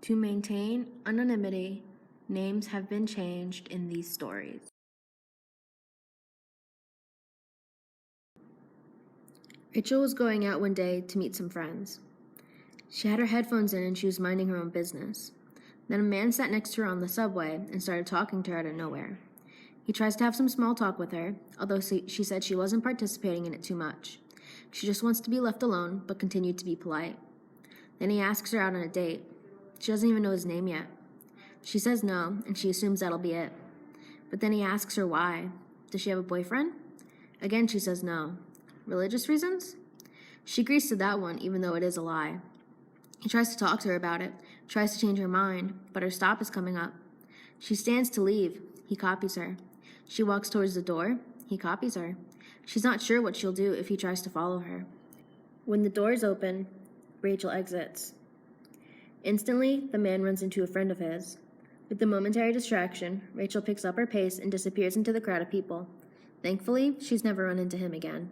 To maintain anonymity, names have been changed in these stories. Rachel was going out one day to meet some friends. She had her headphones in and she was minding her own business. Then a man sat next to her on the subway and started talking to her out of nowhere. He tries to have some small talk with her, although she said she wasn't participating in it too much. She just wants to be left alone, but continued to be polite. Then he asks her out on a date. She doesn't even know his name yet. She says no, and she assumes that'll be it. But then he asks her why. Does she have a boyfriend? Again, she says no. Religious reasons? She agrees to that one, even though it is a lie. He tries to talk to her about it, tries to change her mind, but her stop is coming up. She stands to leave. He copies her. She walks towards the door. He copies her. She's not sure what she'll do if he tries to follow her. When the doors open, Rachel exits. Instantly, the man runs into a friend of his. With the momentary distraction, Rachel picks up her pace and disappears into the crowd of people. Thankfully, she's never run into him again.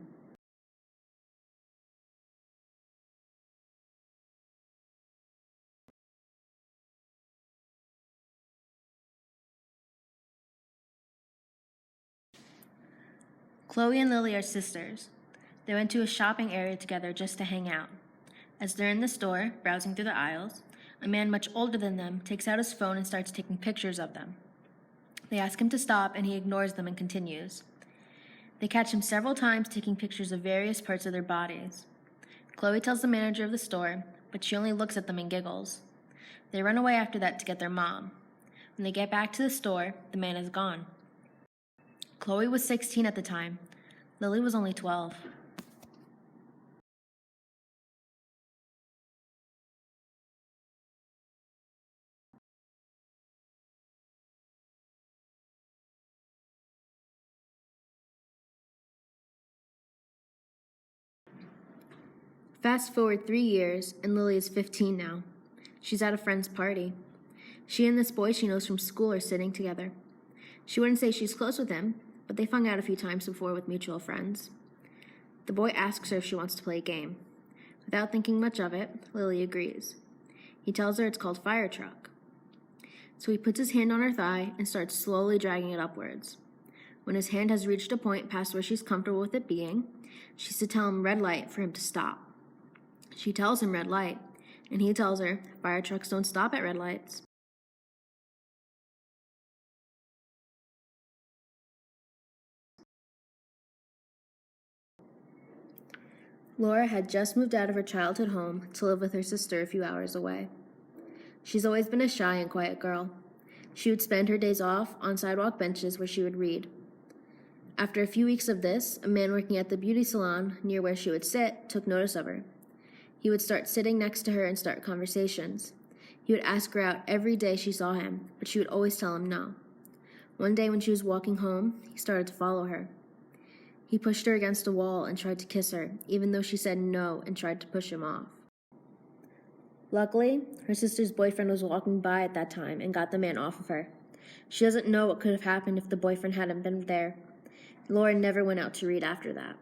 Chloe and Lily are sisters. They went to a shopping area together just to hang out. As they're in the store, browsing through the aisles, a man much older than them takes out his phone and starts taking pictures of them. They ask him to stop, and he ignores them and continues. They catch him several times taking pictures of various parts of their bodies. Chloe tells the manager of the store, but she only looks at them and giggles. They run away after that to get their mom. When they get back to the store, the man is gone. Chloe was 16 at the time. Lily was only 12. Fast forward 3 years, and Lily is 15 now. She's at a friend's party. She and this boy she knows from school are sitting together. She wouldn't say she's close with him, but they've hung out a few times before with mutual friends. The boy asks her if she wants to play a game. Without thinking much of it, Lily agrees. He tells her it's called Fire Truck. So he puts his hand on her thigh and starts slowly dragging it upwards. When his hand has reached a point past where she's comfortable with it being, she's to tell him red light for him to stop. She tells him red light, and he tells her fire trucks don't stop at red lights. Laura had just moved out of her childhood home to live with her sister a few hours away. She's always been a shy and quiet girl. She would spend her days off on sidewalk benches where she would read. After a few weeks of this, a man working at the beauty salon near where she would sit took notice of her. He would start sitting next to her and start conversations. He would ask her out every day she saw him, but she would always tell him no. One day when she was walking home, he started to follow her. He pushed her against a wall and tried to kiss her, even though she said no and tried to push him off. Luckily, her sister's boyfriend was walking by at that time and got the man off of her. She doesn't know what could have happened if the boyfriend hadn't been there. Laura never went out to read after that.